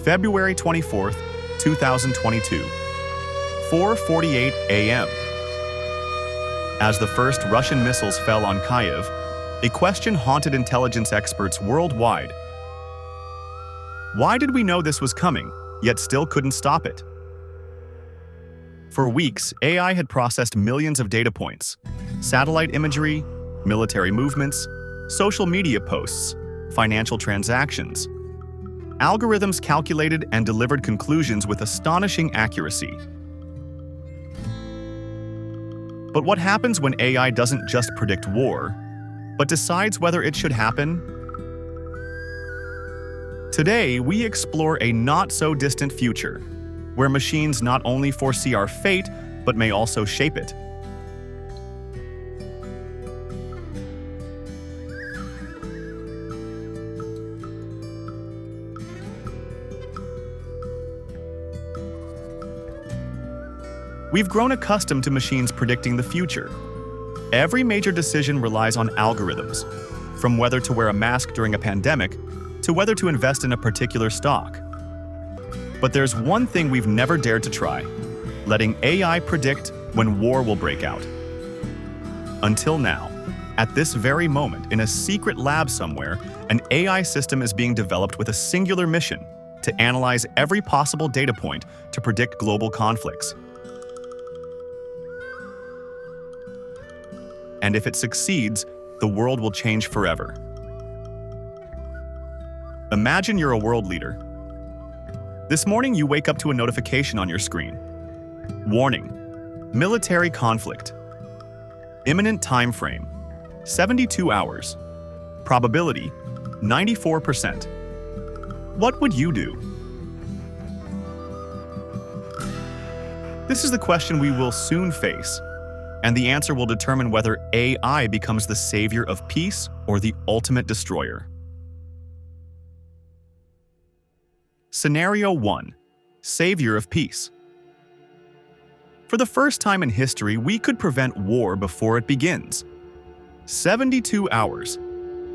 February 24th, 2022, 4:48 a.m. As the first Russian missiles fell on Kyiv, a question haunted intelligence experts worldwide. Why did we know this was coming, yet still couldn't stop it? For weeks, AI had processed millions of data points: satellite imagery, military movements, social media posts, financial transactions. Algorithms calculated and delivered conclusions with astonishing accuracy. But what happens when AI doesn't just predict war, but decides whether it should happen? Today, we explore a not-so-distant future, where machines not only foresee our fate, but may also shape it. We've grown accustomed to machines predicting the future. Every major decision relies on algorithms, from whether to wear a mask during a pandemic to whether to invest in a particular stock. But there's one thing we've never dared to try: letting AI predict when war will break out. Until now, at this very moment, in a secret lab somewhere, an AI system is being developed with a singular mission: to analyze every possible data point to predict global conflicts. And if it succeeds, the world will change forever. Imagine you're a world leader. This morning you wake up to a notification on your screen. Warning: military conflict. Imminent time frame: 72 hours. Probability: 94%. What would you do? This is the question we will soon face, and the answer will determine whether AI becomes the savior of peace or the ultimate destroyer. Scenario 1. Savior of peace. For the first time in history, we could prevent war before it begins. 72 hours.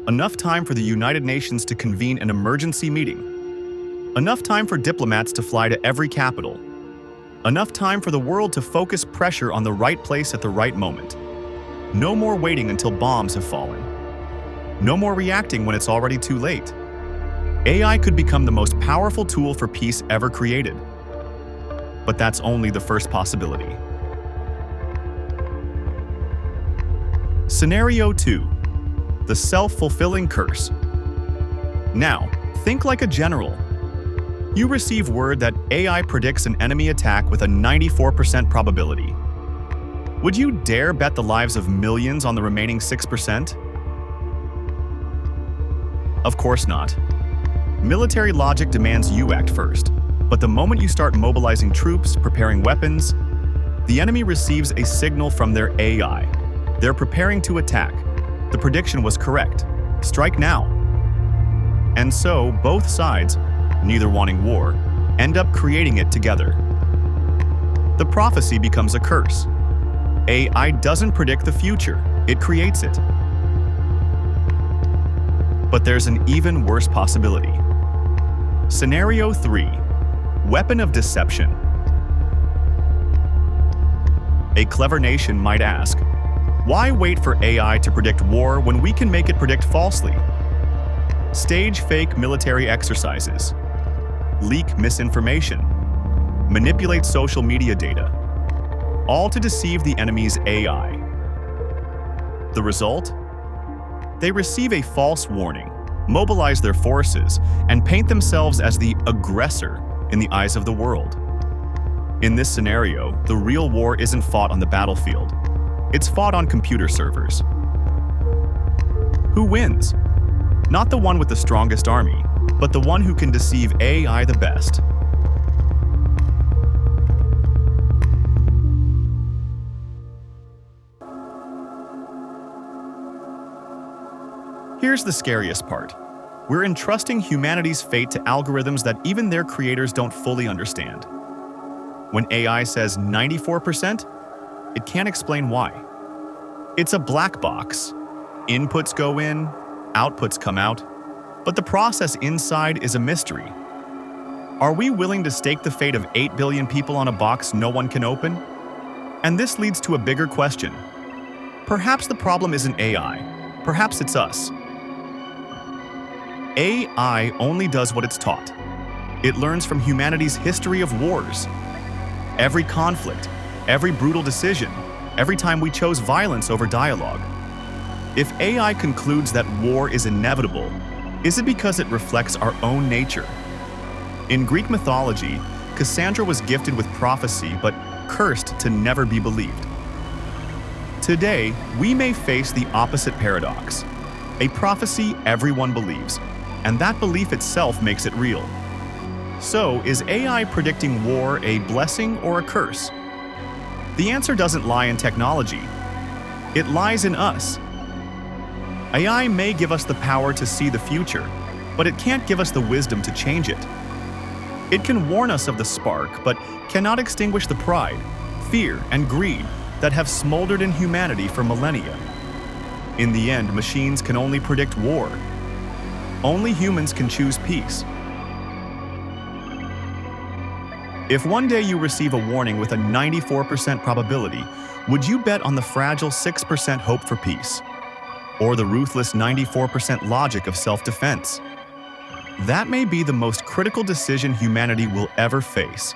Enough time for the United Nations to convene an emergency meeting. Enough time for diplomats to fly to every capital. Enough time for the world to focus pressure on the right place at the right moment. No more waiting until bombs have fallen. No more reacting when it's already too late. AI could become the most powerful tool for peace ever created. But that's only the first possibility. Scenario 2. The self-fulfilling curse. Now, think like a general. You receive word that AI predicts an enemy attack with a 94% probability. Would you dare bet the lives of millions on the remaining 6%? Of course not. Military logic demands you act first, but the moment you start mobilizing troops, preparing weapons, the enemy receives a signal from their AI. They're preparing to attack. The prediction was correct. Strike now. And so, both sides, neither wanting war, end up creating it together. The prophecy becomes a curse. AI doesn't predict the future, it creates it. But there's an even worse possibility. Scenario 3. Weapon of deception. A clever nation might ask, why wait for AI to predict war when we can make it predict falsely? Stage fake military exercises. Leak misinformation. Manipulate social media data. All to deceive the enemy's AI. The result? They receive a false warning, mobilize their forces, and paint themselves as the aggressor in the eyes of the world. In this scenario, the real war isn't fought on the battlefield. It's fought on computer servers. Who wins? Not the one with the strongest army, but the one who can deceive AI the best. Here's the scariest part. We're entrusting humanity's fate to algorithms that even their creators don't fully understand. When AI says 94%, it can't explain why. It's a black box. Inputs go in, outputs come out, but the process inside is a mystery. Are we willing to stake the fate of 8 billion people on a box no one can open? And this leads to a bigger question. Perhaps the problem isn't AI. Perhaps it's us. AI only does what it's taught. It learns from humanity's history of wars. Every conflict, every brutal decision, every time we chose violence over dialogue. If AI concludes that war is inevitable, is it because it reflects our own nature? In Greek mythology, Cassandra was gifted with prophecy but cursed to never be believed. Today, we may face the opposite paradox. A prophecy everyone believes, and that belief itself makes it real. So, is AI predicting war a blessing or a curse? The answer doesn't lie in technology. It lies in us. AI may give us the power to see the future, but it can't give us the wisdom to change it. It can warn us of the spark, but cannot extinguish the pride, fear, and greed that have smoldered in humanity for millennia. In the end, machines can only predict war. Only humans can choose peace. If one day you receive a warning with a 94% probability, would you bet on the fragile 6% hope for peace? Or the ruthless 94% logic of self-defense? That may be the most critical decision humanity will ever face.